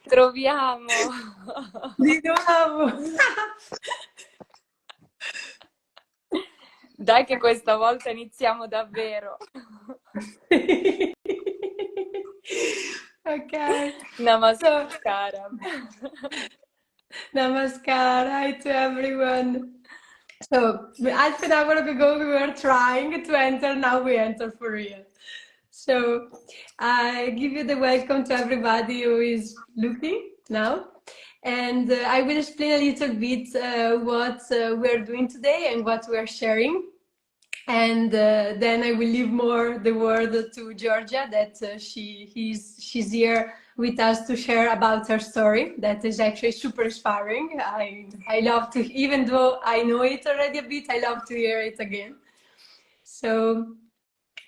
Troviamo. Di nuovo. Dai che questa volta iniziamo davvero. Ok. Namaskaram. Namaskar. Hi to everyone. So, half an hour ago, we were trying to enter, now we enter for real. So, I give you the welcome to everybody who is looking now. And I will explain a little bit what we're doing today and what we're sharing. And then I will leave more the word to Giorgia, that she's here with us to share about her story. That is actually super inspiring. I love to, even though I know it already a bit, I love to hear it again. So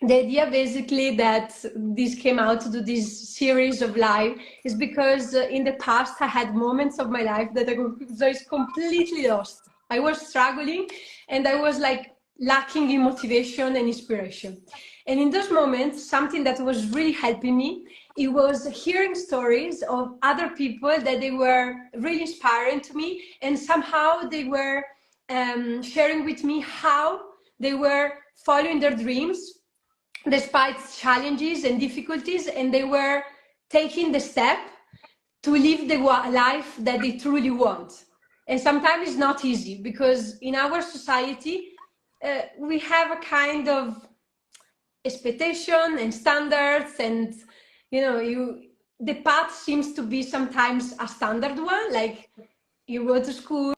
the idea basically that this came out to do this series of live is because in the past I had moments of my life that I was completely lost. I was struggling and I was like lacking in motivation and inspiration. And in those moments, something that was really helping me, it was hearing stories of other people that they were really inspiring to me, and somehow they were sharing with me how they were following their dreams despite challenges and difficulties, and they were taking the step to live the life that they truly want. And sometimes it's not easy because in our society, we have a kind of expectation and standards, and the path seems to be sometimes a standard one, like you go to school,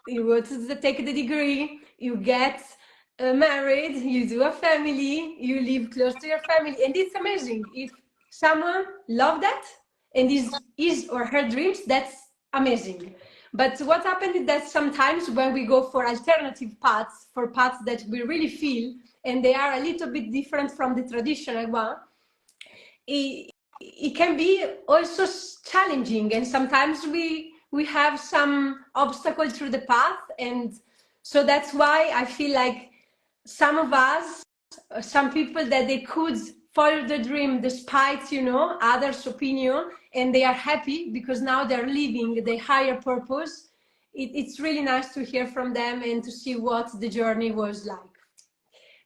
you go to take the degree, you get married, you do a family, you live close to your family, and it's amazing. If someone love that and is his or her dreams, that's amazing. But what happened is that sometimes when we go for alternative paths, for paths that we really feel, and they are a little bit different from the traditional one, it can be also challenging, and sometimes we have some obstacle through the path. And so that's why I feel like some of us, some people, that they could follow the dream despite others' opinion, and they are happy because now they're living the higher purpose. It's really nice to hear from them and to see what the journey was like.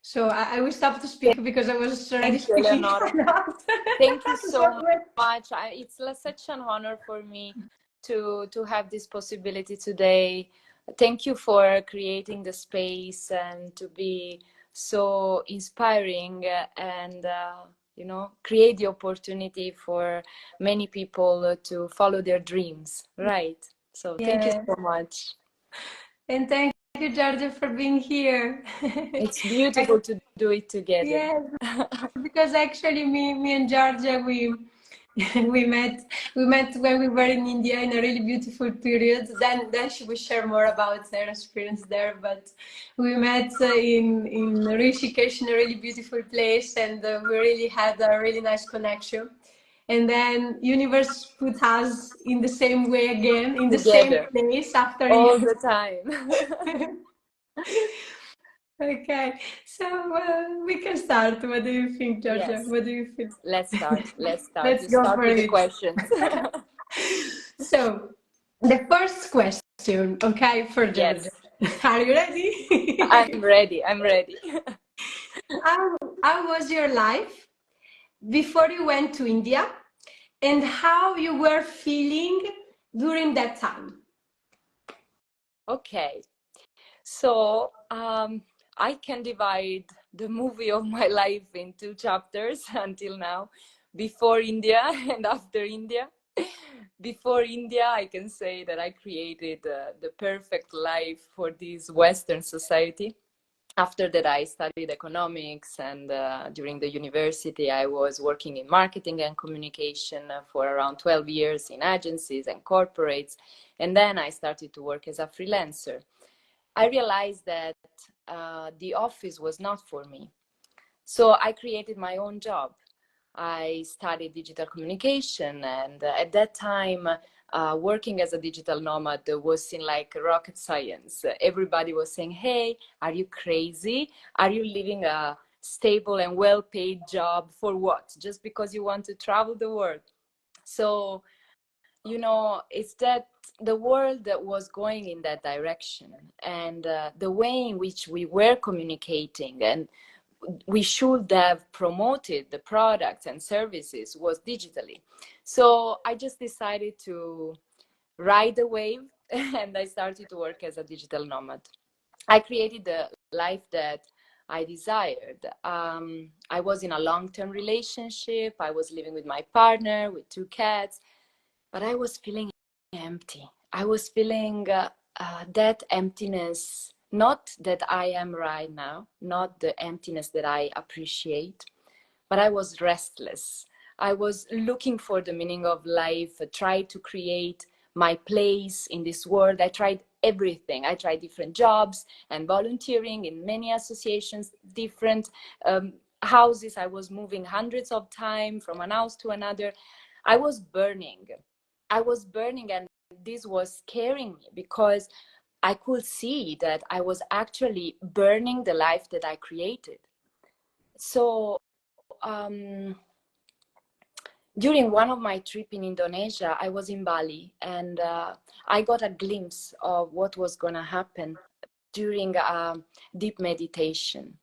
So I will stop to speak because I was already speaking. Thank you so much. It's such an honor for me to have this possibility today. Thank you for creating the space and to be so inspiring and create the opportunity for many people to follow their dreams, right? So thank you so much. And thank you, Giorgia, for being here. It's beautiful to do it together. Yes, because actually me and Giorgia, we met when we were in India in a really beautiful period. Then she will share more about her experience there. But we met in Rishikesh, in a really beautiful place, and we really had a really nice connection. And then universe put us in the same way again, in the same place after all the time. Okay, so we can start. What do you think, Giorgia? Yes. What do you think? Let's start. Let's you go start for with it. the questions. So, the first question, okay, for Giorgia. Yes. Are you ready? I'm ready. I'm ready. How was your life before you went to India, and how you were feeling during that time? Okay, so I can divide the movie of my life in 2 chapters until now, before India and after India. Before India, I can say that I created the perfect life for this Western society. After that, I studied economics, and during the university, I was working in marketing and communication for around 12 years in agencies and corporates. And then I started to work as a freelancer. I realized that the office was not for me. So I created my own job. I studied digital communication, and at that time, working as a digital nomad was seen like rocket science. Everybody was saying, hey, are you crazy? Are you living a stable and well-paid job for what? Just because you want to travel the world? So you know, it's that the world that was going in that direction, and the way in which we were communicating and we should have promoted the products and services was digitally. So I just decided to ride the wave and I started to work as a digital nomad. I created the life that I desired. I was in a long-term relationship. I was living with my partner, with 2 cats, but I was feeling empty. I was feeling that emptiness, not that I am right now, not the emptiness that I appreciate, but I was restless. I was looking for the meaning of life, tried to create my place in this world. I tried everything. I tried different jobs and volunteering in many associations, different houses. I was moving hundreds of times from one house to another. I was burning. I was burning, and this was scaring me because I could see that I was actually burning the life that I created. So during one of my trip in Indonesia, I was in Bali, and I got a glimpse of what was going to happen during deep meditation.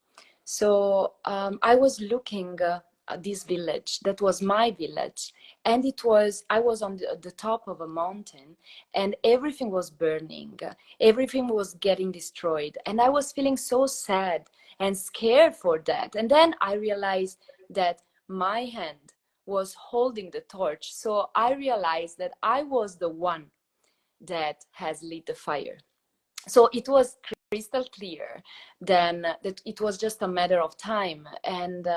So I was looking at this village that was my village, and I was on the top of a mountain, and everything was burning, everything was getting destroyed, and I was feeling so sad and scared for that. And then I realized that my hand was holding the torch, so I realized that I was the one that has lit the fire. So it was crystal clear then that it was just a matter of time. And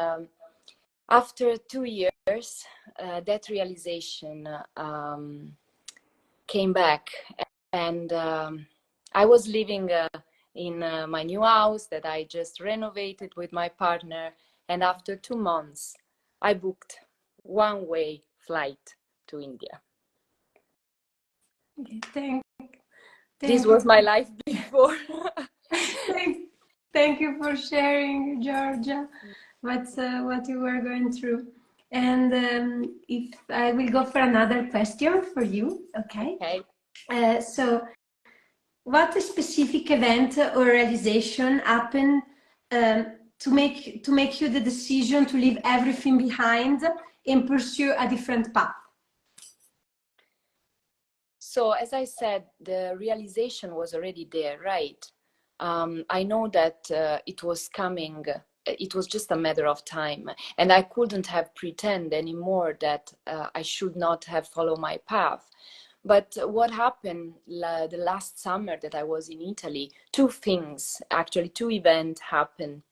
after 2 years, that realization came back, and I was living in my new house that I just renovated with my partner. And after 2 months, I booked one-way flight to India. Okay, This thank was you. my life before. Thank you for sharing, Georgia, what you were going through. And if I will go for another question for you, okay? So, what specific event or realization happened to make you the decision to leave everything behind and pursue a different path? So as I said, the realization was already there, right? I know that it was coming. It was just a matter of time, and I couldn't have pretend anymore that I should not have followed my path. But what happened the last summer that I was in Italy, two things, actually two events happened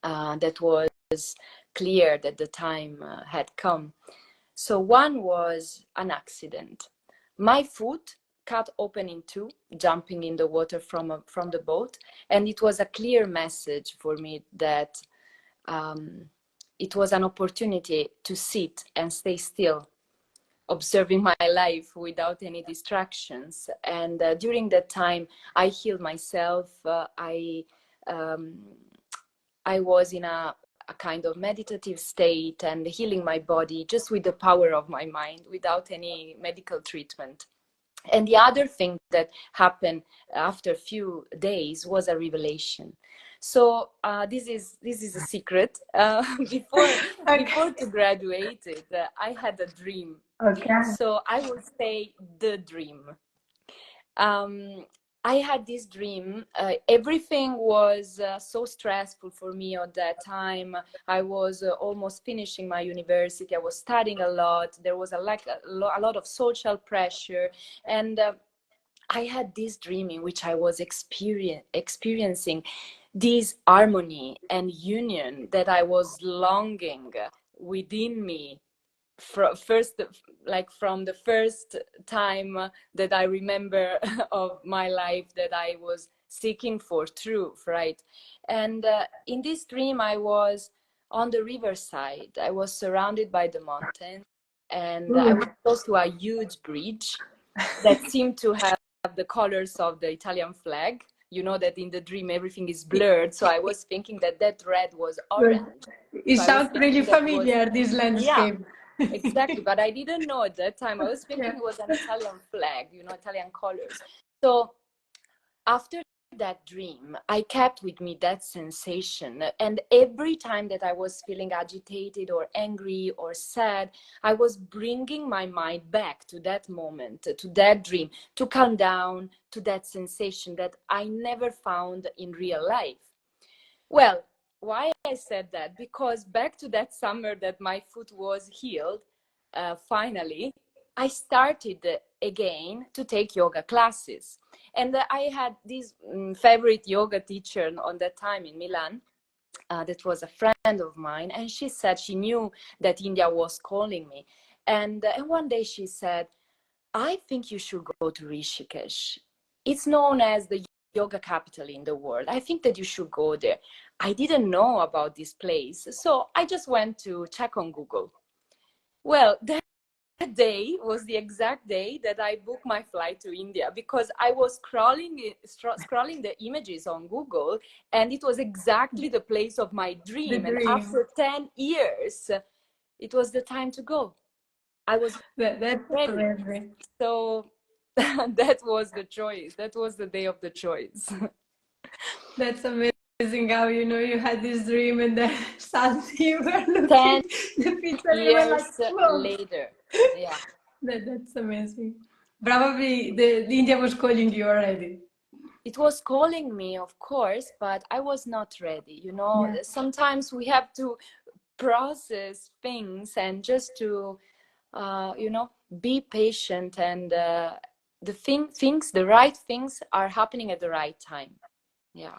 that was clear that the time had come. So one was an accident. My foot cut open in two, jumping in the water from the boat. And it was a clear message for me that it was an opportunity to sit and stay still, observing my life without any distractions. And during that time, I healed myself. I was in a kind of meditative state and healing my body just with the power of my mind without any medical treatment. And the other thing that happened after a few days was a revelation. So this is a secret. Before to graduate it, I had a dream. Okay. So I would say the dream. I had this dream. Everything was so stressful for me at that time. I was almost finishing my university. I was studying a lot. There was a lot of social pressure. And I had this dream in which I was experiencing this harmony and union that I was longing within me from the first time that I remember of my life, that I was seeking for truth, right? And in this dream, I was on the riverside. I was surrounded by the mountains, and I was close to a huge bridge that seemed to have the colors of the Italian flag. You know that in the dream everything is blurred, so I was thinking that red was orange. It So I was sounds really thinking that was, familiar, this yeah, landscape. exactly. But I didn't know at that time. I was thinking Yeah. it was an Italian flag, you know, Italian colors. So after that dream, I kept with me that sensation. And every time that I was feeling agitated or angry or sad, I was bringing my mind back to that moment, to that dream, to calm down, to that sensation that I never found in real life. Well, why I said that? Because back to that summer that my foot was healed, finally, I started again to take yoga classes. And I had this favorite yoga teacher on that time in Milan. That was a friend of mine, and she said she knew that India was calling me. And one day she said, I think you should go to Rishikesh. It's known as the yoga capital in the world. I think that you should go there. I didn't know about this place, so I just went to check on Google. Well, that day was the exact day that I booked my flight to India, because I was scrolling the images on Google, and it was exactly the place of my The dream. And dream. after 10 years, it was the time to go. I was That's ready. amazing. So that was the choice. That was the day of the choice. That's amazing how you had this dream and then suddenly you were 10 looking the picture and you were years like, whoa. later. Yeah. That's amazing. Probably the India was calling you already. It was calling me, of course, but I was not ready. You know, Yeah. sometimes we have to process things and just to, be patient, and the right things are happening at the right time. Yeah.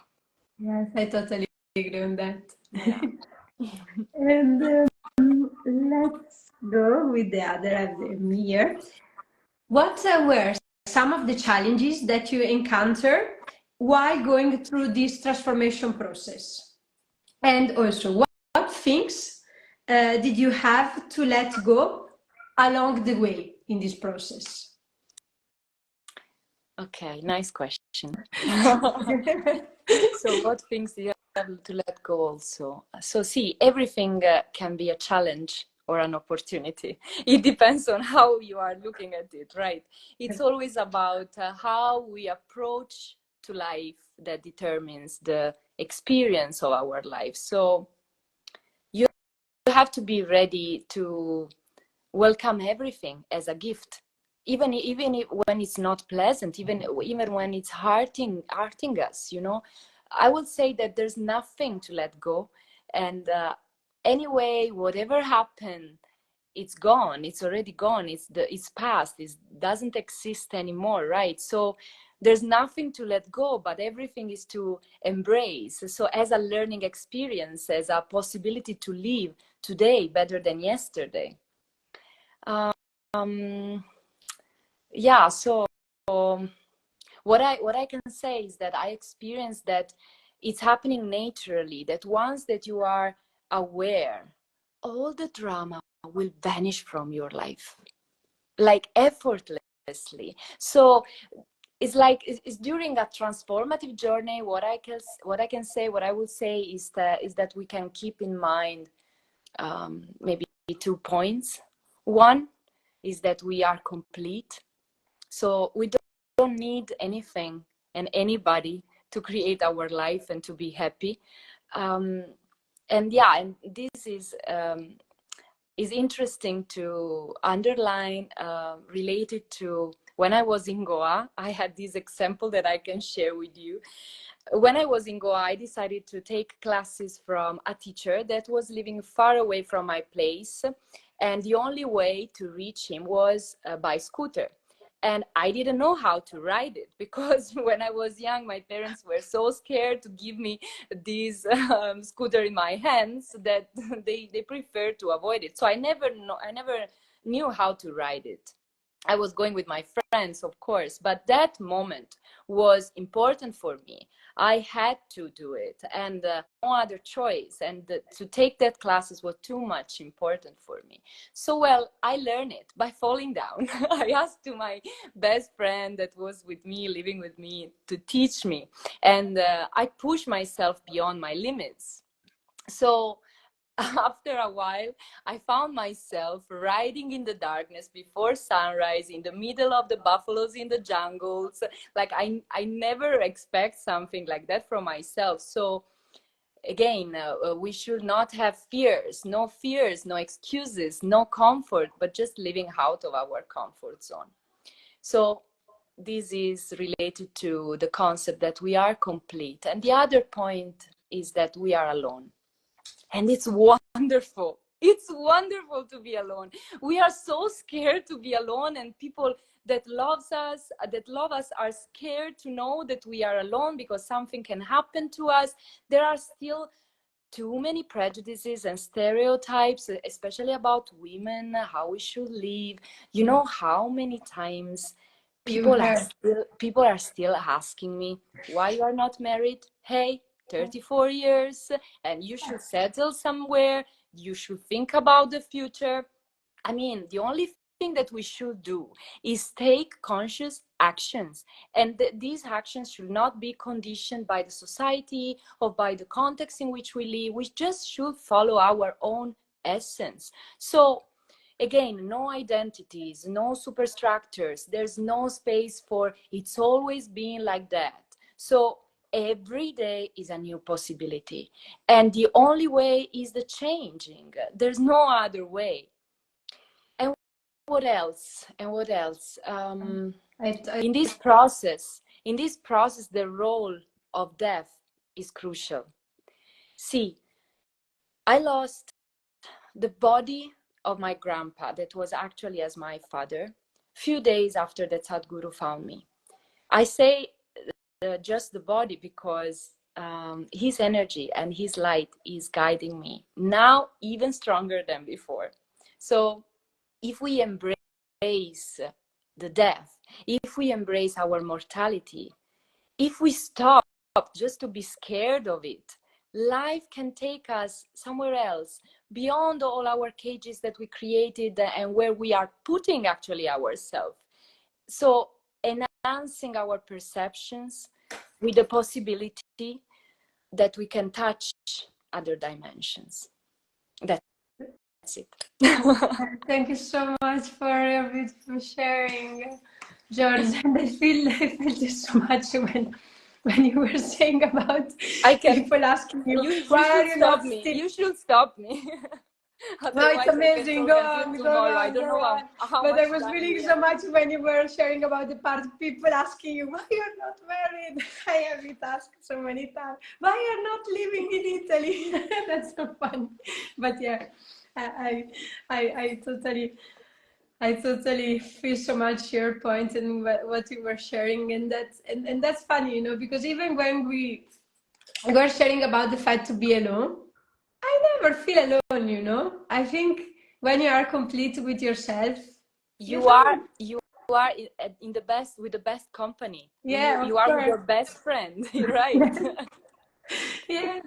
Yes, I totally agree on that. Yeah. And let's go with the other item here. What were some of the challenges that you encounter while going through this transformation process? And also, what things did you have to let go along the way in this process? Okay, nice question. So what things do you have to let go also? So see, everything can be a challenge or an opportunity. It depends on how you are looking at it, right? It's always about how we approach to life that determines the experience of our life. So you have to be ready to welcome everything as a gift, even if, when it's not pleasant, even when it's hurting us, you know. I would say that there's nothing to let go. And anyway, whatever happened, it's gone, it's already gone, it's past, it doesn't exist anymore, right? So there's nothing to let go, but everything is to embrace. So as a learning experience, as a possibility to live today better than yesterday. Um, yeah, so what I can say is that I experienced that it's happening naturally, that once that you are aware, all the drama will vanish from your life, like effortlessly. So it's like it's during a transformative journey. What I would say is that we can keep in mind maybe 2 points. One is that we are complete. So we don't need anything and anybody to create our life and to be happy. And yeah, and this is interesting to underline, related to when I was in Goa. I had this example that I can share with you. When I was in Goa, I decided to take classes from a teacher that was living far away from my place. And the only way to reach him was by scooter. And I didn't know how to ride it, because when I was young, my parents were so scared to give me this scooter in my hands that they preferred to avoid it. So I never knew how to ride it. I was going with my friends, of course, but that moment was important for me. I had to do it, and no other choice. And to take that classes was too much important for me. So, well, I learned it by falling down. I asked to my best friend that was with me, living with me, to teach me, and I pushed myself beyond my limits. So after a while, I found myself riding in the darkness before sunrise in the middle of the buffaloes in the jungles. Like I never expect something like that from myself. So again, we should not have fears, no excuses, no comfort, but just living out of our comfort zone. So this is related to the concept that we are complete. And the other point is that we are alone. And it's wonderful. It's wonderful to be alone. We are so scared to be alone, and people that love us are scared to know that we are alone because something can happen to us. There are still too many prejudices and stereotypes, especially about women, how we should live. You know how many times people are still asking me why you are not married. Hey, 34 years, and you should settle somewhere. You should think about the future. I mean, the only thing that we should do is take conscious actions, and these actions should not be conditioned by the society or by the context in which we live. We just should follow our own essence. So again, no identities, no superstructures. There's no space for it's always been like that. So every day is a new possibility, and the only way is the changing. There's no other way. And what else? In this process, the role of death is crucial. See, I lost the body of my grandpa that was actually as my father few days after that Sadhguru found me. I say just the body because his energy and his light is guiding me now even stronger than before. So if we embrace the death, if we embrace our mortality, if we stop just to be scared of it, life can take us somewhere else, beyond all our cages that we created and where we are putting actually ourselves. So enhancing our perceptions with the possibility that we can touch other dimensions. That's it. Thank you so much for your beautiful sharing, George. And I felt this so much when you were saying about people asking you, why are you not still? You should stop me. No, it's amazing. Go on, go tomorrow. on, I don't know how but much I was feeling so much when you were sharing about the part of people asking you why you're not married. I have it asked so many times. Why you're not living in Italy? That's so funny. But yeah, I totally feel so much your point and what you were sharing, and that's funny, you know, because even when we were sharing about the fact to be alone, I never feel alone, you know. I think when you are complete with yourself, you are in the best with the best company. Yeah, you are with your best friend, right? Yeah.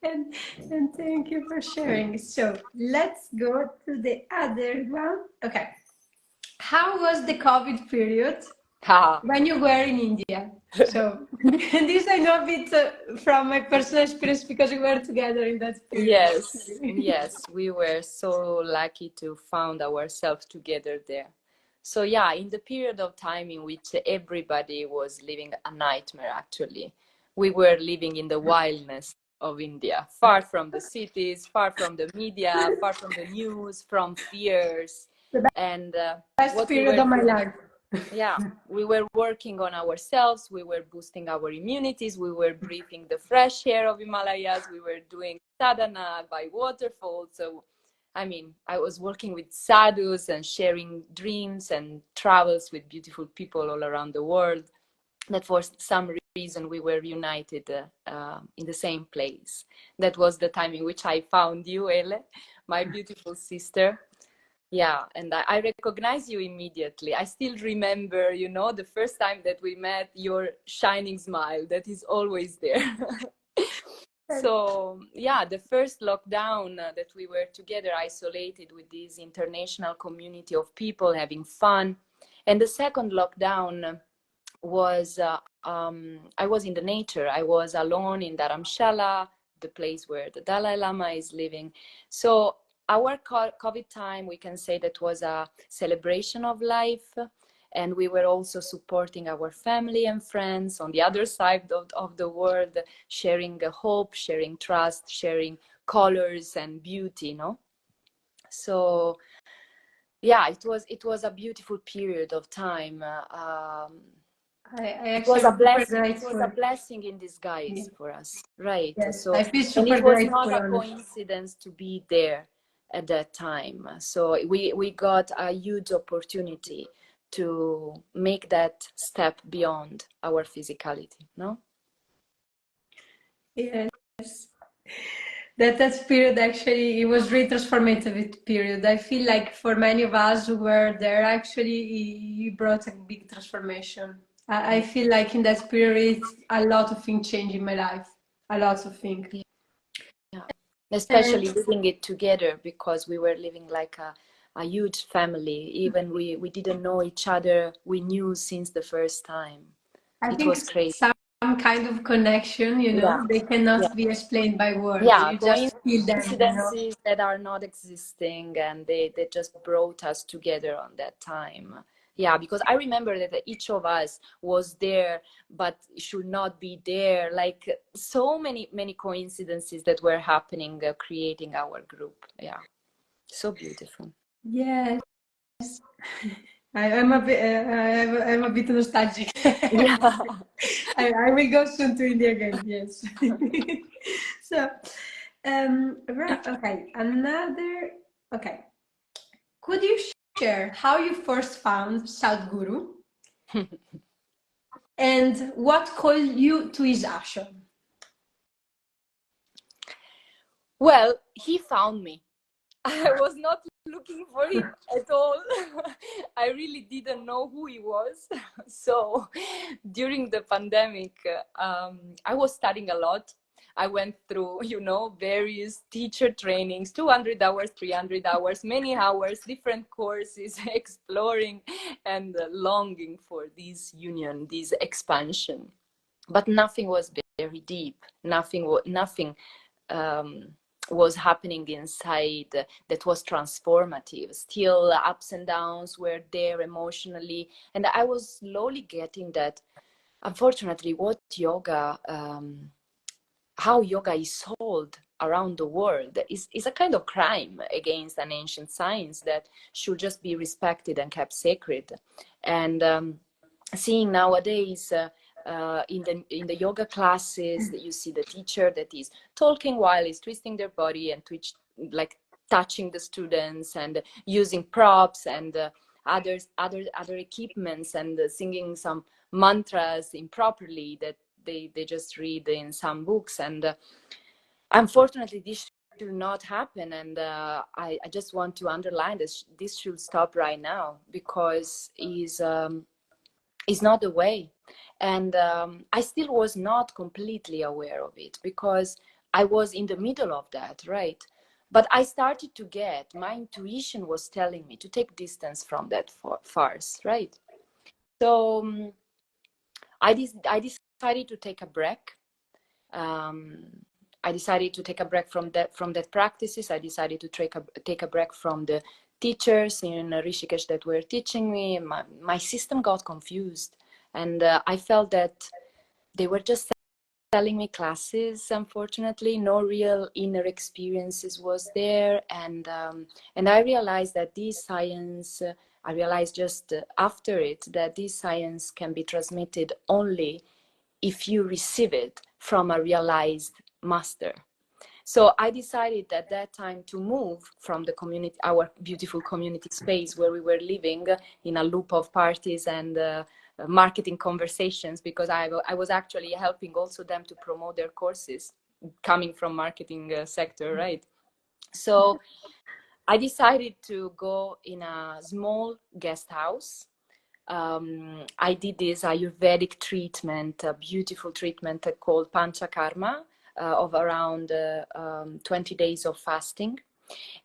And thank you for sharing. So let's go to the other one. Okay. How was the COVID period when you were in India? So this I know a bit from my personal experience because we were together in that period. Yes, we were so lucky to find ourselves together there. So yeah, in the period of time in which everybody was living a nightmare, actually, we were living in the wildness of India, far from the cities, far from the media, far from the news, from fears. And best period of my life. Yeah, we were working on ourselves, we were boosting our immunities, we were breathing the fresh air of Himalayas, we were doing sadhana by waterfalls. So I mean, I was working with sadhus and sharing dreams and travels with beautiful people all around the world. That for some reason we were united in the same place. That was the time in which I found you, Ele, my beautiful sister. Yeah, and I recognize you immediately. I still remember, you know, the first time that we met, your shining smile that is always there. So yeah, the first lockdown that we were together, isolated with this international community of people having fun. And the second lockdown was, I was in the nature. I was alone in Dharamshala, the place where the Dalai Lama is living. So our COVID time, we can say that was a celebration of life. And we were also supporting our family and friends on the other side of the world, sharing hope, sharing trust, sharing colors and beauty, no? So yeah, it was a beautiful period of time. I It was actually a am super blessing. It was a grateful. blessing in Yeah. disguise for us, right? Yes, So, I feel and super it was not grateful, a honestly. coincidence to be there at that time. So we got a huge opportunity to make that step beyond our physicality, no? Yes. That period actually, it was really transformative period. I feel like for many of us who were there, actually, he brought a big transformation. I feel like in that period, a lot of things changed in my life. A lot of things. Yeah, And especially living it together, because we were living like a huge family. Even we didn't know each other. We knew since the first time. I It think was crazy. some kind of connection, Yeah, they cannot yeah, be explained by words. yeah. You just feel them. Coincidences that are not existing, and they just brought us together on that time. Yeah, because I remember that each of us was there, but should not be there. Like so many coincidences that were happening, creating our group. Yeah, so beautiful. Yes. I'm a bit, I'm a bit nostalgic. Yeah. I will go soon to India again. Yes. So, right. Okay. Okay. Could you share how you first found Sadhguru and what called you to his ashram? Well, he found me. I was not looking for him at all. I really didn't know who he was. So during the pandemic, I was studying a lot. I went through, various teacher trainings, 200 hours, 300 hours, many hours, different courses, exploring and longing for this union, this expansion. But nothing was very deep. Nothing um, was happening inside that was transformative. Still, ups and downs were there emotionally, and I was slowly getting that. Unfortunately, how yoga is sold around the world is a kind of crime against an ancient science that should just be respected and kept sacred. And seeing nowadays in the yoga classes that you see the teacher that is talking while he's twisting their body and like touching the students and using props and other equipments and singing some mantras improperly that they just read in some books. And unfortunately this should not happen. And I just want to underline this should stop right now, because is not the way. And I still was not completely aware of it, because I was in the middle of that, right? But I started to get, my intuition was telling me to take distance from that farce, right? So I decided to take a break. um, I decided to take a break from that practices. I decided to take a break from the teachers in Rishikesh that were teaching me. My system got confused, and I felt that they were just telling me classes. Unfortunately, no real inner experiences was there, and I realized that this science. I realized just after it that this science can be transmitted only if you receive it from a realized master. So I decided at that time to move from the community, our beautiful community space where we were living in a loop of parties and marketing conversations, because I was actually helping also them to promote their courses, coming from marketing sector, right? So I decided to go in a small guest house. I did this Ayurvedic treatment, a beautiful treatment called Panchakarma, of around 20 days of fasting.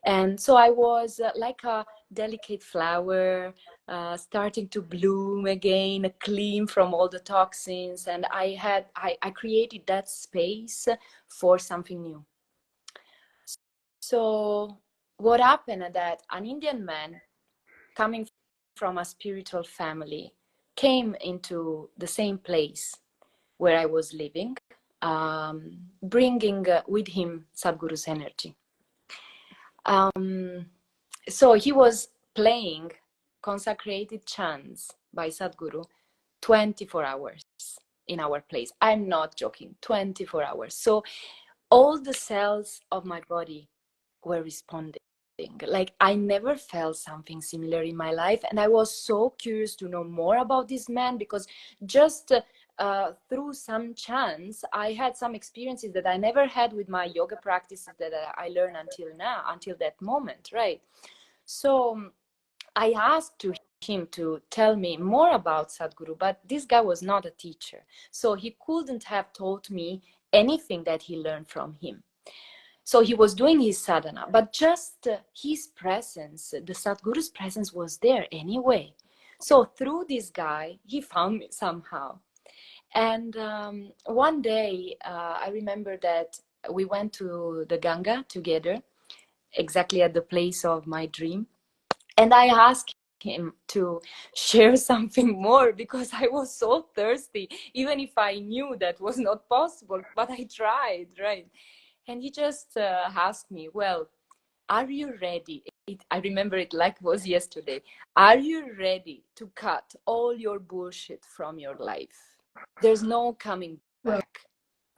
And so I was like a delicate flower, starting to bloom again, clean from all the toxins. And I created that space for something new. So what happened that an Indian man coming from a spiritual family came into the same place where I was living, bringing with him Sadhguru's energy. So he was playing consecrated chants by Sadhguru 24 hours in our place. I'm not joking, 24 hours. So all the cells of my body were responding. Like I never felt something similar in my life. And I was so curious to know more about this man, because just through some chance, I had some experiences that I never had with my yoga practices that I learned until now, until that moment, right? So I asked to him to tell me more about Sadhguru, but this guy was not a teacher. So he couldn't have taught me anything that he learned from him. So he was doing his sadhana, but just his presence, the Sadhguru's presence was there anyway. So through this guy, he found me somehow. And one day, I remember that we went to the Ganga together, exactly at the place of my dream. And I asked him to share something more because I was so thirsty, even if I knew that was not possible, but I tried, right? And he just asked me, well, are you ready? I remember it like it was yesterday. Are you ready to cut all your bullshit from your life? There's no coming Well, back.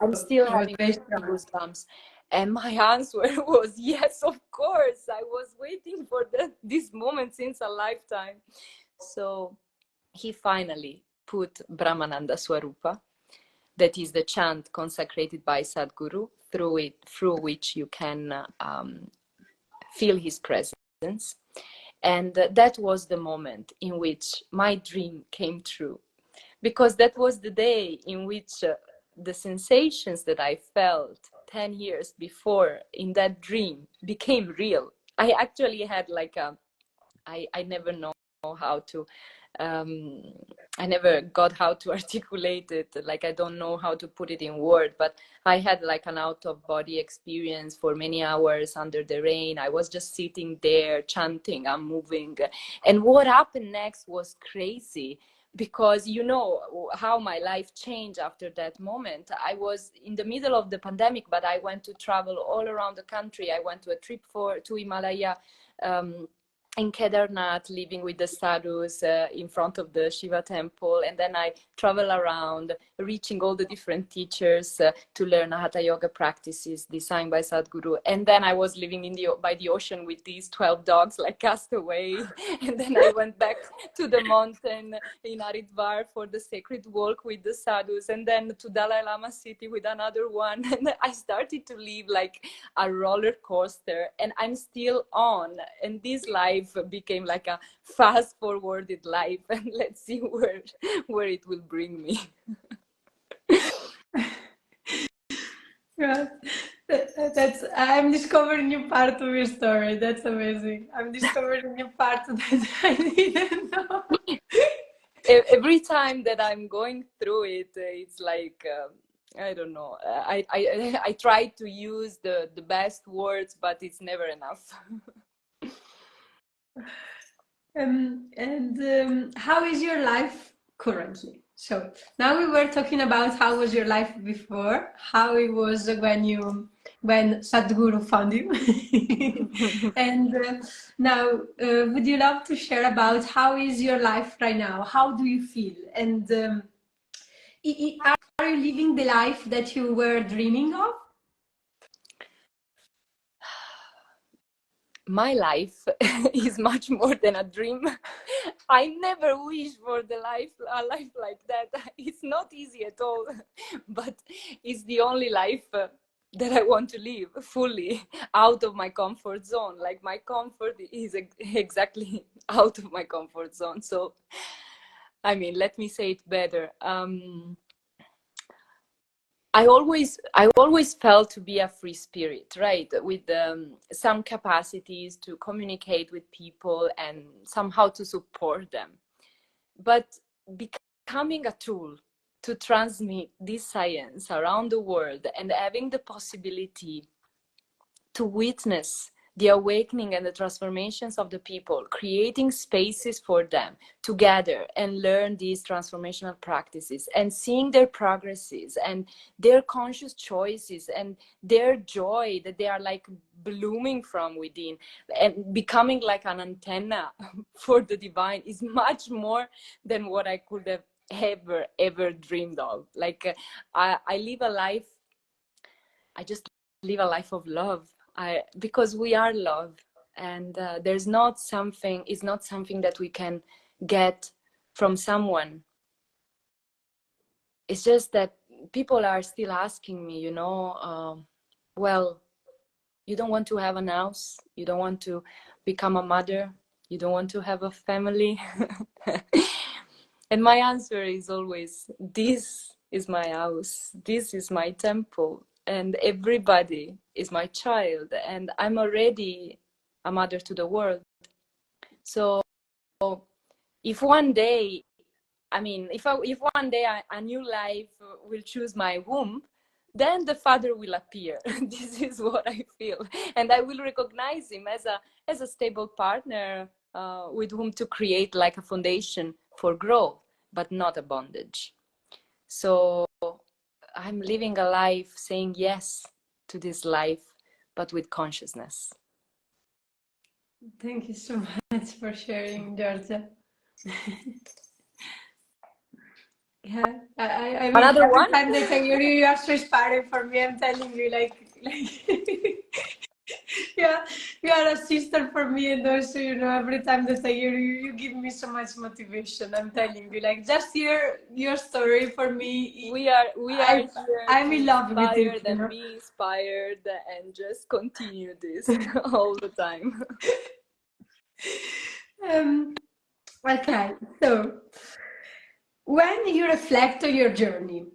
I'm still it was having very strong. goosebumps. And my answer was yes, of course. I was waiting for this moment since a lifetime. So he finally put Brahmananda Swarupa, that is the chant consecrated by Sadhguru, through which you can feel his presence. And that was the moment in which my dream came true, because that was the day in which the sensations that I felt 10 years before in that dream became real. I actually had like I never know how to um, I never got how to articulate it. Like I don't know how to put it in word, but I had like an out of body experience for many hours under the rain. I was just sitting there chanting, I'm moving. And what happened next was crazy, because you know how my life changed after that moment. I was in the middle of the pandemic, but I went to travel all around the country. I went to a trip to Himalaya, in Kedarnath, living with the sadhus in front of the Shiva temple. And then I travel around, reaching all the different teachers to learn Hatha yoga practices designed by Sadhguru. And then I was living by the ocean with these 12 dogs, like castaway. And then I went back to the mountain in Haridwar for the sacred walk with the sadhus, and then to Dalai Lama city with another one. And I started to live like a roller coaster, and I'm still on. And this life became like a fast forwarded life, and let's see where it will bring me. Yeah, that's I'm discovering new part of your story. That's amazing. I'm discovering new part that I didn't know. Every time that I'm going through it, it's like I don't know. I try to use the best words, but it's never enough. How is your life currently? So now we were talking about how was your life before, how it was when Sadhguru found you, and now would you love to share about how is your life right now? How do you feel? And are you living the life that you were dreaming of? My life is much more than a dream. I never wish for a life like that. It's not easy at all, but it's the only life that I want to live fully, out of my comfort zone. Like my comfort is exactly out of my comfort zone. So, I mean, let me say it better. I always felt to be a free spirit, right? With some capacities to communicate with people and somehow to support them. But becoming a tool to transmit this science around the world and having the possibility to witness the awakening and the transformations of the people, creating spaces for them to gather and learn these transformational practices and seeing their progresses and their conscious choices and their joy that they are like blooming from within and becoming like an antenna for the divine is much more than what I could have ever dreamed of. Like I live a life, I just live a life of love. Because we are love, and there's not something. It's not something that we can get from someone. It's just that people are still asking me, well, you don't want to have an house, you don't want to become a mother, you don't want to have a family. And my answer is always, this is my house, this is my temple, and everybody is my child, and I'm already a mother to the world. So if one day, if one day a new life will choose my womb, then the father will appear. This is what I feel, and I will recognize him as a stable partner with whom to create like a foundation for growth, but not a bondage. So I'm living a life saying yes to this life, but with consciousness. Thank you so much for sharing, Giorgia. Yeah, I mean, Another every one? time they say you are so inspiring for me, I'm telling you, yeah, you are a sister for me, and also, every time they say you give me so much motivation. I'm telling you, like, just hear your story for me. We are here I'm to in love with inspire it, and be inspired and just continue this all the time. Okay, so when you reflect on your journey,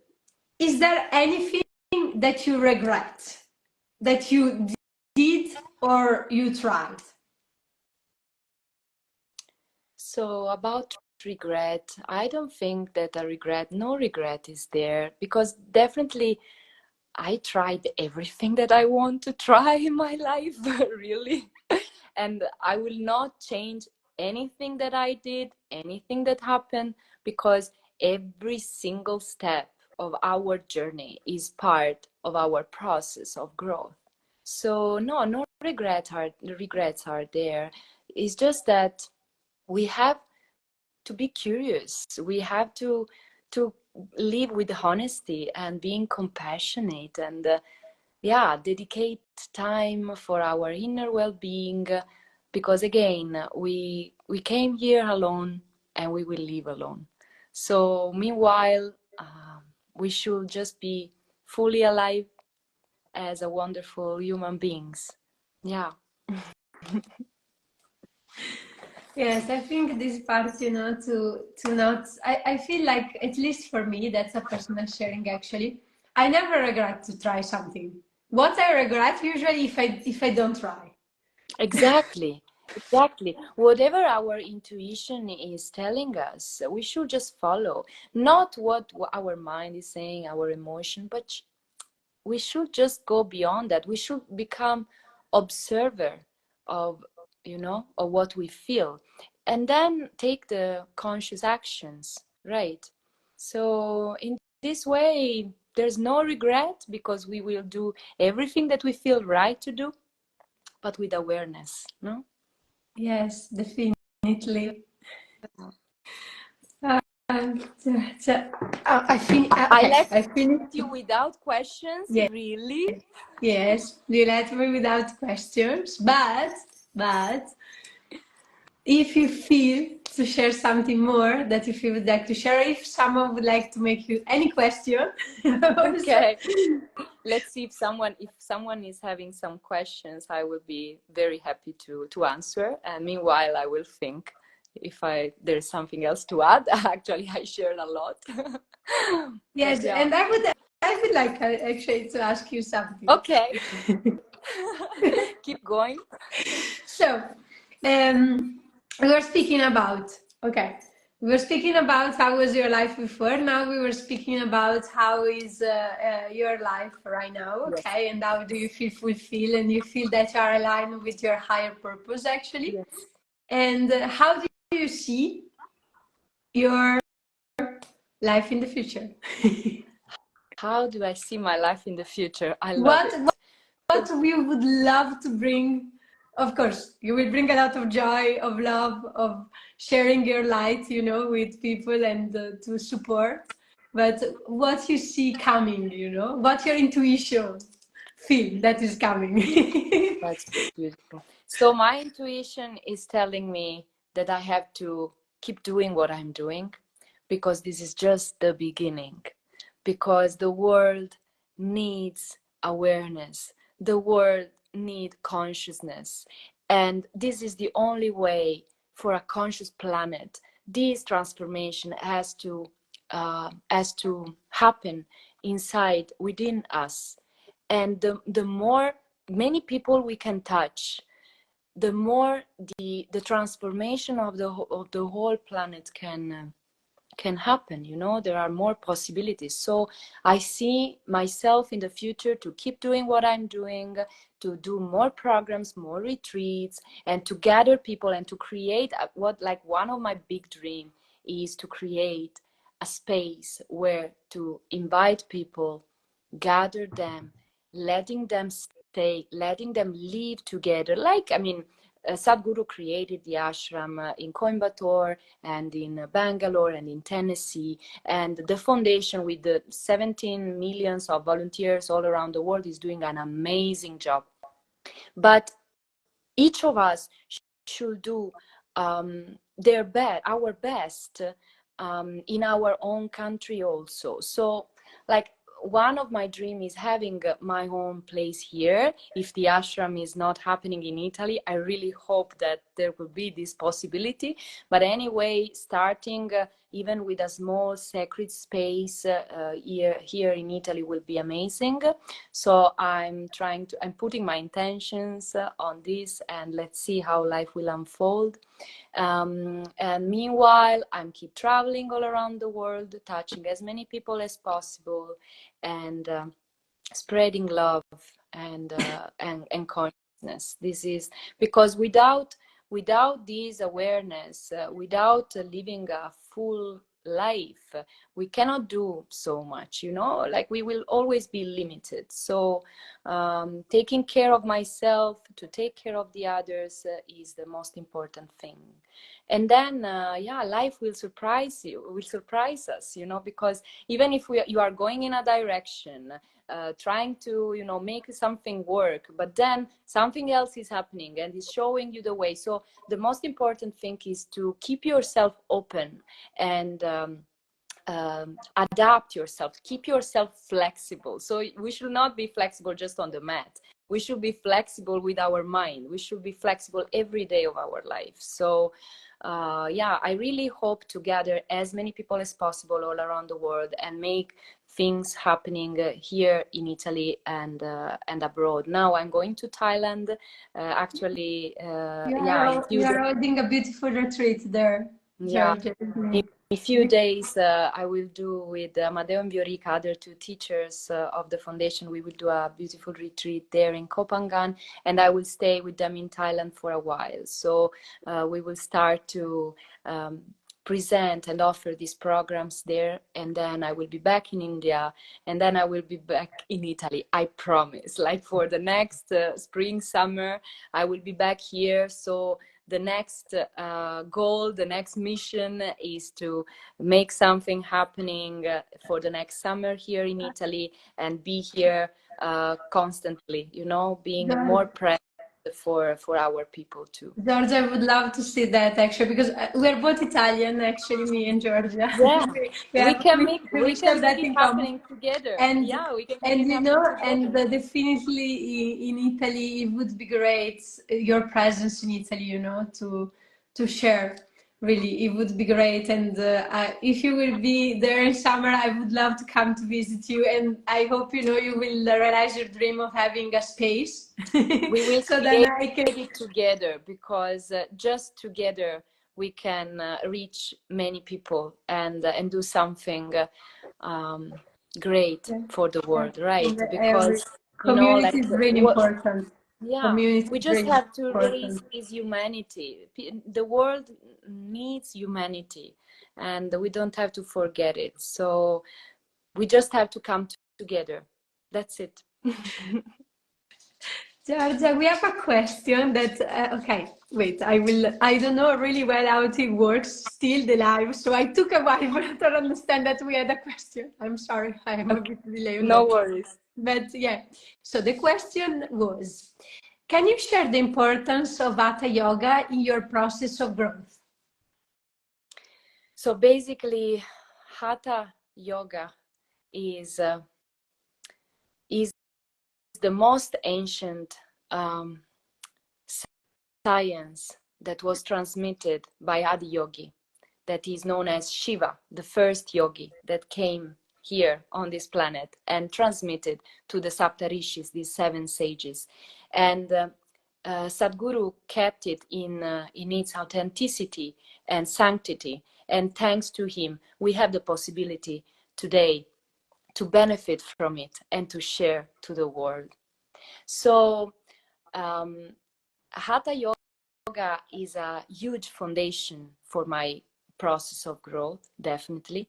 is there anything that you regret that you did or you tried? So about regret, I don't think that no regret is there, because definitely I tried everything that I want to try in my life, really. And I will not change anything that I did, anything that happened, because every single step of our journey is part of our process of growth. So no regrets are there. It's just that we have to be curious. We have to live with honesty and being compassionate and dedicate time for our inner well-being, because again, we came here alone and we will leave alone. So meanwhile, we should just be fully alive as a wonderful human beings. Yeah. Yes, I think this part, to not, I feel like, at least for me, that's a personal sharing actually. I never regret to try something. What I regret usually if I don't try. Exactly. Exactly. Whatever our intuition is telling us, we should just follow. Not what our mind is saying, our emotion, but we should just go beyond that. We should become observer of, of what we feel, and then take the conscious actions, right? So in this way, there's no regret, because we will do everything that we feel right to do, but with awareness, no? Yes, definitely. So, I think, I okay, left I finished. you without questions, Yes, really. yes, you let me without questions, but if you feel to share something more that if you would like to share, if someone would like to make you any question, also. Okay, let's see if someone is having some questions. I will be very happy to answer, and meanwhile I will think if there's something else to add. Actually, I shared a lot. Yes, But yeah. and I would I would like actually to ask you something. Okay. Keep going. So, we were speaking about, okay, we were speaking about how was your life before. Now we were speaking about how is your life right now, Yes. okay, and how do you feel fulfilled and you feel that you are aligned with your higher purpose, actually. Yes. And how do you see your life in the future? How do I see my life in the future? I love it. What we would love to bring, of course, you will bring a lot of joy, of love, of sharing your light, you know, with people and to support. But what you see coming, you know, what your intuition feel that is coming. That's beautiful. So my intuition is telling me that I have to keep doing what I'm doing, because this is just the beginning, because the world needs awareness, the world needs consciousness, and this is the only way for a conscious planet. This transformation has to happen inside within us, and the more many people we can touch, the more the transformation of the whole planet can happen. You know, there are more possibilities. So I see myself in the future to keep doing what I'm doing, to do more programs, more retreats, and to gather people and to create what, like, one of my big dream is to create a space where to invite people, gather them, letting them stay, letting them live together. Like, I mean, Sadhguru created the ashram in Coimbatore and in Bangalore and in Tennessee, and the foundation with the 17 millions of volunteers all around the world is doing an amazing job. But each of us should do our best in our own country also. So, like, one of my dreams is having my own place here. If the ashram is not happening in Italy, I really hope that there will be this possibility. But anyway, starting even with a small sacred space here in Italy will be amazing. So I'm putting my intentions on this, and let's see how life will unfold. And meanwhile, I'm keep traveling all around the world, touching as many people as possible, and spreading love and consciousness. This is because without this awareness, without living a full life, we cannot do so much, you know, like we will always be limited. So taking care of myself to take care of the others is the most important thing. And then yeah, life will surprise us, you know, because even if you are going in a direction, trying to, you know, make something work, but then something else is happening and is showing you the way. So the most important thing is to keep yourself open and adapt yourself, keep yourself flexible. So we should not be flexible just on the mat. We should be flexible with our mind. We should be flexible every day of our life. So yeah, I really hope to gather as many people as possible all around the world and make things happening here in Italy and abroad. Now I'm going to Thailand. Actually, yeah, You are holding a beautiful retreat there, yeah. Giorgia. In a few days, I will do with Amadeo and Viorica, other two teachers of the foundation. We will do a beautiful retreat there in Kopangan, and I will stay with them in Thailand for a while. So we will start to present and offer these programs there, and then I will be back in India, and then I will be back in Italy. I promise. Like for the next spring, summer, I will be back here. So the next goal, the next mission is to make something happening for the next summer here in Italy and be here constantly, you know, being more present for our people too. Giorgia, I would love to see that actually, because we're both Italian, actually, me and Giorgia. Yeah, we can we share that make it in common. happening together. And Yeah, we can make and it you happen know, and together. definitely in Italy, it would be great your presence in Italy, you know, to share Really, it would be great. And if you will be there in summer, I would love to come to visit you. And I hope you will realize your dream of having a space, We will so then create I can. it together, because just together we can reach many people and do something great Yeah, for the yeah. world, right? I agree. Because Community like is really what, important. yeah, Community we is just really have to raise important. humanity. The world needs humanity, and we don't have to forget it. So we just have to come together. That's it. Giorgia, we have a question that, okay, wait, I don't know really well how it works, still the live, so I took a while to understand that we had a question. I'm sorry, I am a Okay. bit delayed on No that. worries. But yeah, so the question was, can you share the importance of Hatha Yoga in your process of growth? So basically, Hatha Yoga is is the most ancient science that was transmitted by Adi Yogi, that is known as Shiva, the first yogi that came here on this planet and transmitted to the Saptarishis, these 7 sages. And Sadhguru kept it in its authenticity and sanctity. And thanks to him, we have the possibility today to benefit from it and to share to the world. So um, Hatha Yoga is a huge foundation for my process of growth, definitely.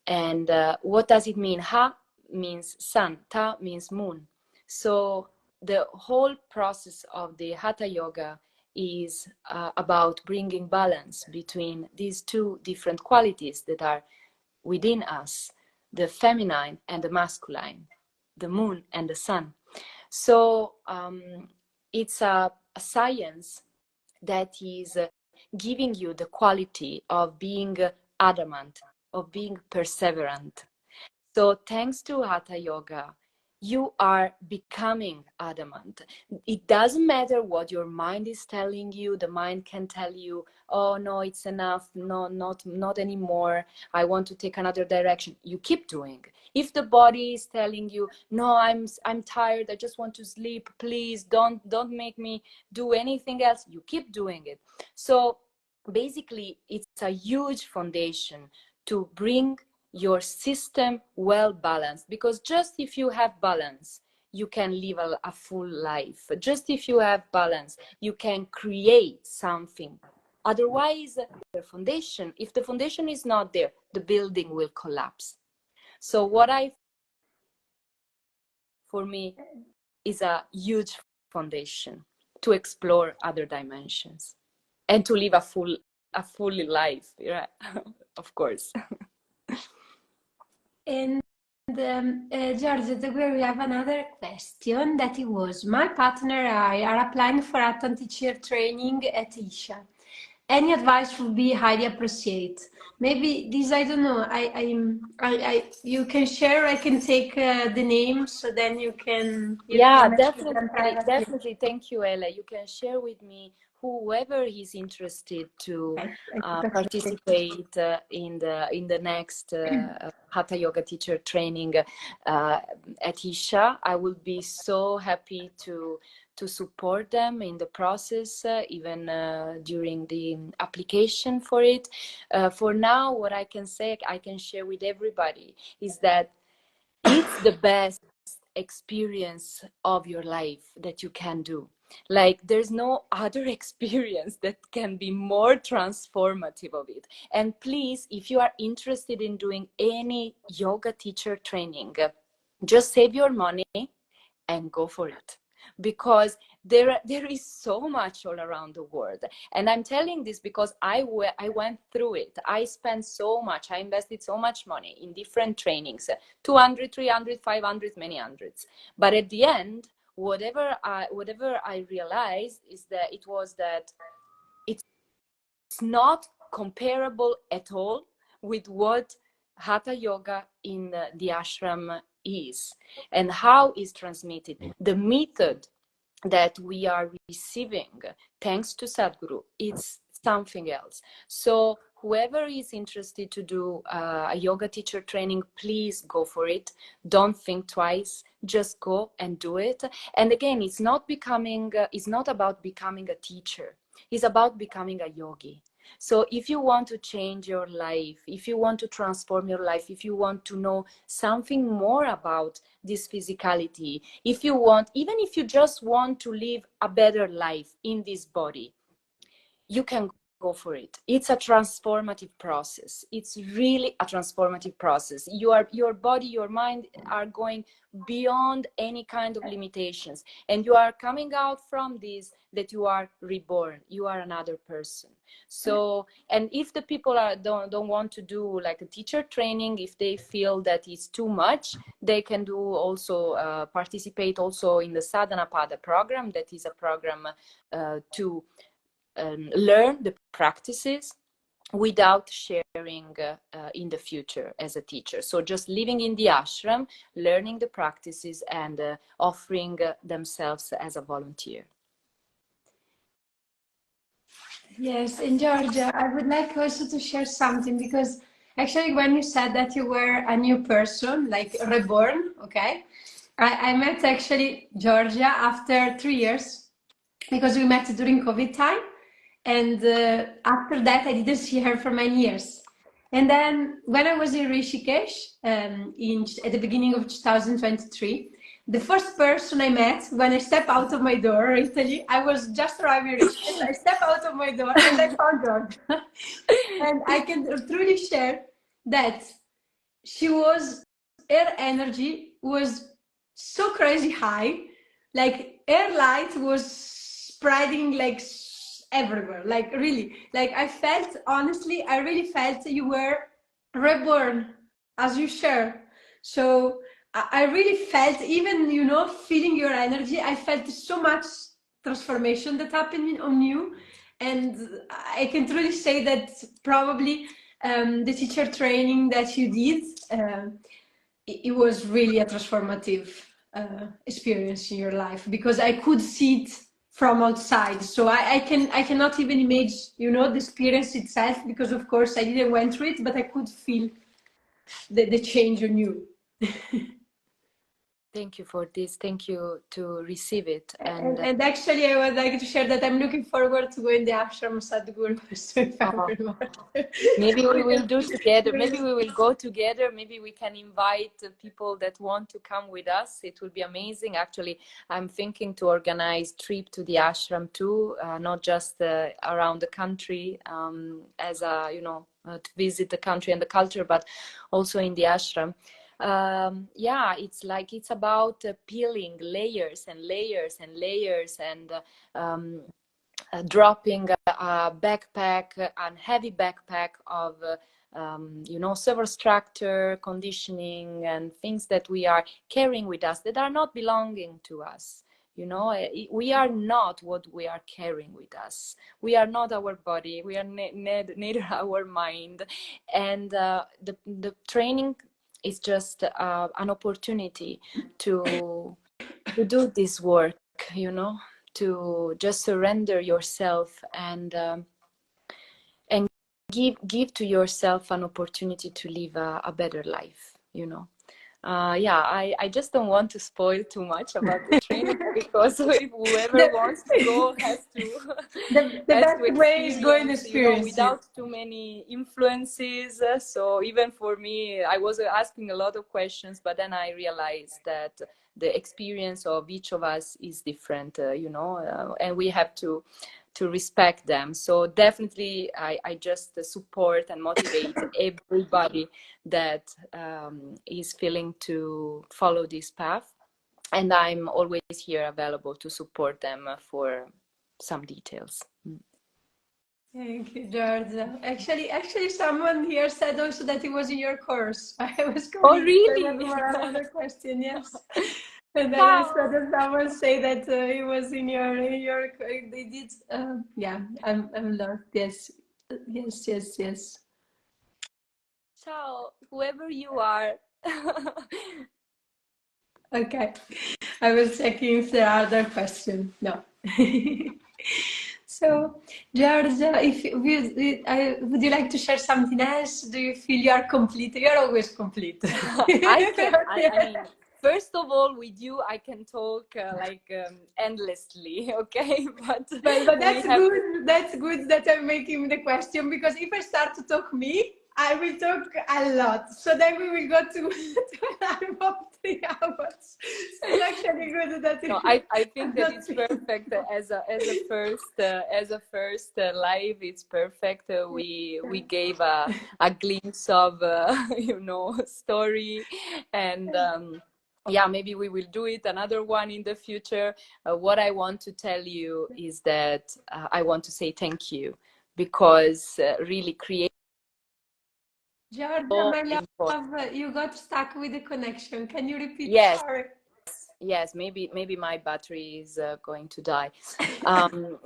And what does it mean? Ha means sun, ta means moon. So the whole process of the Hatha Yoga is about bringing balance between these 2 different qualities that are within us, the feminine and the masculine, the moon and the sun. So it's a science that is giving you the quality of being adamant, of being perseverant. So thanks to Hatha Yoga, you are becoming adamant. It doesn't matter what your mind is telling you. The mind can tell you, oh no, it's enough, no, not anymore, I want to take another direction. You keep doing. If the body is telling you, no, I'm tired, I just want to sleep, please don't make me do anything else, you keep doing it. So basically it's a huge foundation to bring your system well balanced, because just if you have balance, you can live a full life. Just if you have balance, you can create something. Otherwise, if the foundation is not there, the building will collapse. So for me, is a huge foundation to explore other dimensions and to live a full life, right? Of course. And Giorgia, we have another question that it was, my partner and I are applying for a teacher training at Isha. Any advice would be highly appreciated. Maybe this, I don't know, you can share, I can take the name, so then you Yeah, can message them privately. definitely. Thank you, Ella. You can share with me whoever is interested to Okay, I keep accepting. participate in the next Hatha Yoga teacher training at Isha. I will be so happy to support them in the process, even during the application for it. For now, what I can say, I can share with everybody is that it's the best experience of your life that you can do. Like there's no other experience that can be more transformative of it. And please, if you are interested in doing any yoga teacher training, just save your money and go for it, because there is so much all around the world. And I'm telling this because I went through it. I spent so much, I invested so much money in different trainings, 200, 300, 500, many hundreds. But at the end, whatever I realized is that it's not comparable at all with what Hatha Yoga in the ashram is and how is transmitted. The method that we are receiving thanks to Sadhguru, it's something else. So whoever is interested to do a yoga teacher training, please go for it. Don't think twice, just go and do it. And again, it's not about becoming a teacher, it's about becoming a yogi. So if you want to change your life, if you want to transform your life, if you want to know something more about this physicality, even if you just want to live a better life in this body, you can go for it. It's a transformative process. It's really a transformative process. Your body, your mind are going beyond any kind of limitations, and you are coming out from this, that you are reborn, you are another person. So, and if the people don't want to do like a teacher training, if they feel that it's too much, they can do also participate also in the Sadhana Pada program. That is a program to learn the practices without sharing in the future as a teacher. So just living in the ashram, learning the practices, and offering themselves as a volunteer. Yes, in Georgia, I would like also to share something, because actually when you said that you were a new person, like reborn, okay, I met actually Georgia after 3 years, because we met during COVID time. And after that, I didn't see her for many years. And then when I was in Rishikesh at the beginning of 2023, the first person I met when I stepped out of my door, Italy, I was just arriving in Rishikesh. I stepped out of my door and I found her. And I can truly share that her energy was so crazy high, like her light was spreading like everywhere, like really, like I felt, honestly, I really felt you were reborn as you share. So I really felt, even, feeling your energy, I felt so much transformation that happened on you. And I can truly say that probably the teacher training that you did, it was really a transformative experience in your life, because I could see it from outside. So I cannot even imagine, the experience itself, because of course I didn't went through it, but I could feel the change on you. Thank you for this. Thank you to receive it. And actually, I would like to share that I'm looking forward to go in the ashram Sadhguru in February. Maybe we will do together. Maybe we will go together. Maybe we can invite people that want to come with us. It will be amazing. Actually, I'm thinking to organize trip to the ashram too, not just around the country as a, to visit the country and the culture, but also in the ashram. Yeah, it's about peeling layers and layers and layers, and dropping a backpack, a heavy backpack of several structure, conditioning, and things that we are carrying with us that are not belonging to us. We are not what we are carrying with us. We are not our body. We are neither our mind. And the training is just an opportunity to do this work, to just surrender yourself and give to yourself an opportunity to live a better life. Yeah, I just don't want to spoil too much about the training, because whoever wants to go has to the has best to way is going to experience, experience without too many influences. So even for me, I was asking a lot of questions, but then I realized that the experience of each of us is different, and we have to respect them. So definitely I just support and motivate everybody that is feeling to follow this path, and I'm always here available to support them for some details. Thank you, Giorgia. Actually, someone here said also that it was in your course. I was Oh, confused. I really? was more another question. Yes. And then I saw that someone say that it was in your they did. Yeah, I'm lost. Yes, yes. Ciao, whoever you are. Okay, I was checking if there are other questions. No. So, Giorgia, would you like to share something else? Do you feel you are complete? You are always complete. I mean, first of all, with you, I can talk like endlessly, okay? But But we that's have, good. That's good that I'm making the question, because if I start to talk me, I will talk a lot. So then we will go to, to an album of 3 hours. So it's actually good that no, I think I'm that not it's perfect as a first live. It's perfect. We gave a glimpse of you know, story, and yeah, maybe we will do it another one in the future. What I want to tell you is that I want to say thank you, because really create Georgia, so my important. love, you got stuck with the connection. Can you repeat? Yes. Sorry. Yes, maybe my battery is going to die.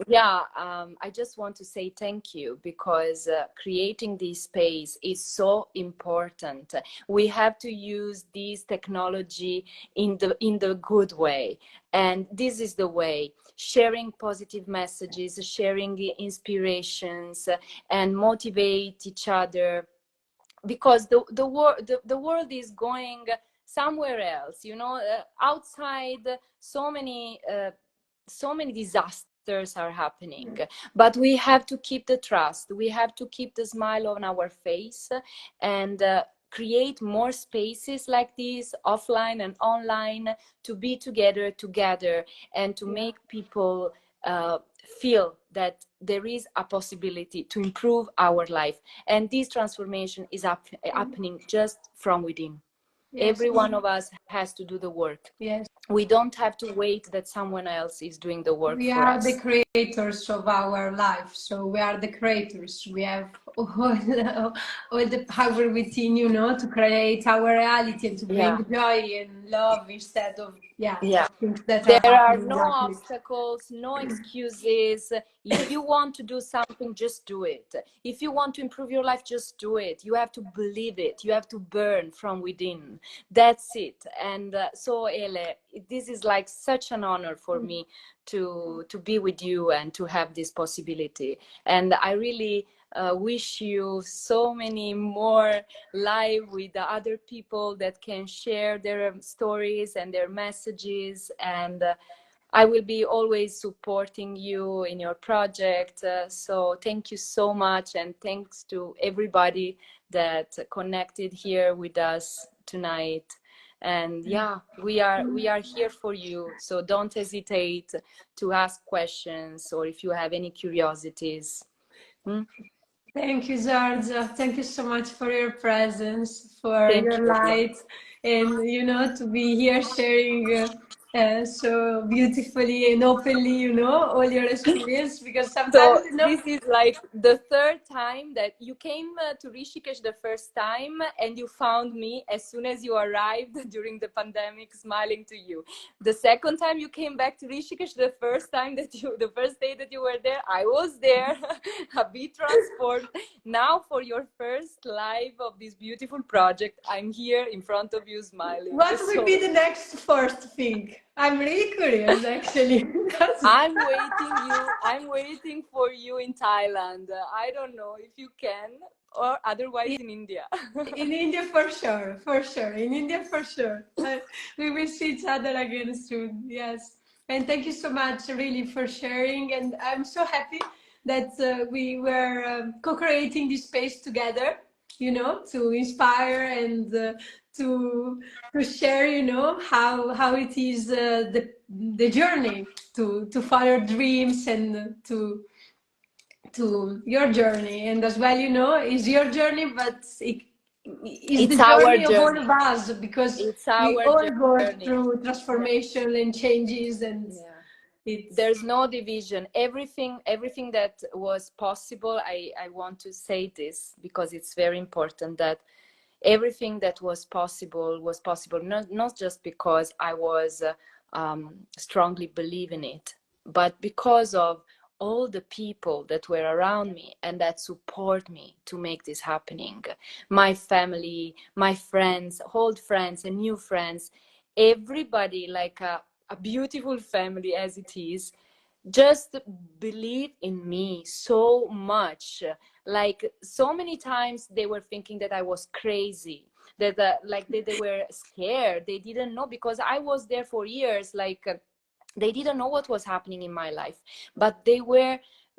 Yeah, I just want to say thank you, because creating this space is so important. We have to use this technology in the good way, and this is the way: sharing positive messages, sharing inspirations, and motivate each other, because the world is going somewhere else, you know, outside. So many disasters are happening, but we have to keep the trust, we have to keep the smile on our face, and create more spaces like this, offline and online, to be together, and to Yeah. make people uh, feel that there is a possibility to improve our life, and this transformation is happening just from within. Yes. Every one of us has to do the work. Yes. We don't have to wait that someone else is doing the work We for are the us. creators of our life, so we are the creators. We have all the power within, you know, to create our reality and to bring Yeah, joy and love instead of, yeah, yeah. things that are There are happening no luckily. obstacles, no excuses. If you want to do something, just do it. If you want to improve your life, just do it. You have to believe it. You have to burn from within. That's it. And so, Ele, this is like such an honor for me to be with you and to have this possibility. And I really wish you so many more live with the other people that can share their stories and their messages, and I will be always supporting you in your project. So thank you so much, and thanks to everybody that connected here with us tonight. And yeah, we are here for you, so don't hesitate to ask questions, or if you have any curiosities. Hmm? Thank you, Giorgia. Thank you so much for your presence, for Thank your you, Ele. light, and you know, to be here sharing so beautifully and openly, you know, all your experience. Because sometimes, So you know, this is like the third time that you came to Rishikesh the first time, and you found me as soon as you arrived during the pandemic, smiling to you. The second time you came back to Rishikesh, the first day that you were there, I was there, a bit transformed. Now for your first live of this beautiful project, I'm here in front of you smiling. what will be So the next first thing? I'm really curious, actually. I'm waiting for you in Thailand. I don't know if you can, or otherwise in India. In India, for sure, for sure. In India, for sure. We will see each other again soon. Yes. And thank you so much, really, for sharing. And I'm so happy that we were co-creating this space together. You know, to inspire and to share. You know how it is the journey to follow dreams and to your journey, and as well, you know, is your journey, but it is the It's our journey of all of journey. us, because It's we our all go journey. through Yeah. transformation and changes, and Yeah. it's There's no division. Everything that was possible, I want to say this because it's very important, that everything that was possible, not just because I was strongly believing it, but because of all the people that were around me and that support me to make this happening. My family, my friends, old friends and new friends, everybody, like a beautiful family as it is, just believe in me so much. Like so many times they were thinking that I was crazy, that like they were scared. They didn't know, because I was there for years. Like they didn't know what was happening in my life, but they were,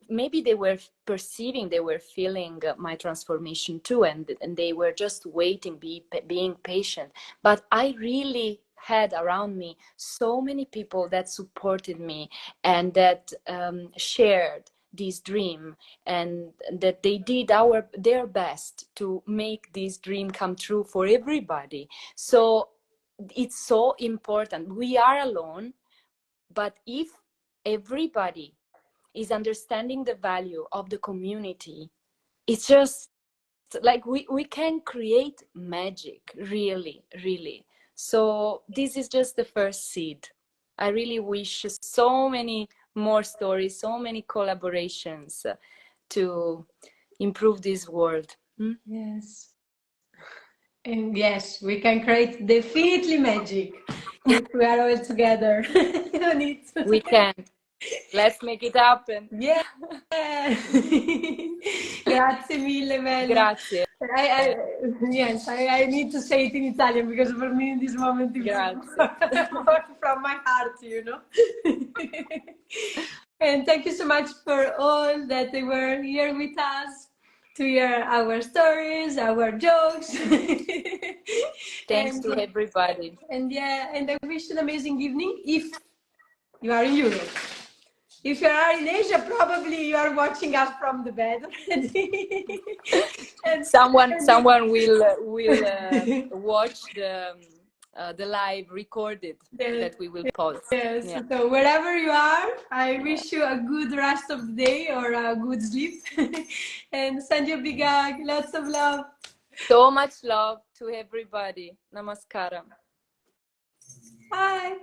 maybe they were perceiving, they were feeling my transformation too, and they were just waiting, being patient. But I really had around me so many people that supported me, and that shared this dream, and that they did their best to make this dream come true for everybody. So it's so important. We are alone, but if everybody is understanding the value of the community, it's just like we can create magic, really, really. So this is just the first seed. I really wish so many more stories, so many collaborations to improve this world. Yes. And yes, we can create definitely magic if we are all together on it. We can. Let's make it happen. Yeah. Grazie mille, Mel. Grazie. I, yes, I need to say it in Italian because for me in this moment it's Grazie. from my heart, you know. And thank you so much for all that they were here with us to hear our stories, our jokes. Thanks to everybody. And yeah, and I wish you an amazing evening if you are in Europe. If you are in Asia, probably you are watching us from the bed already. Someone will watch the live recorded that we will post. Yes, Yeah. so wherever you are, I wish you a good rest of the day or a good sleep. And send you a big hug. Lots of love. So much love to everybody. Namaskaram. Bye.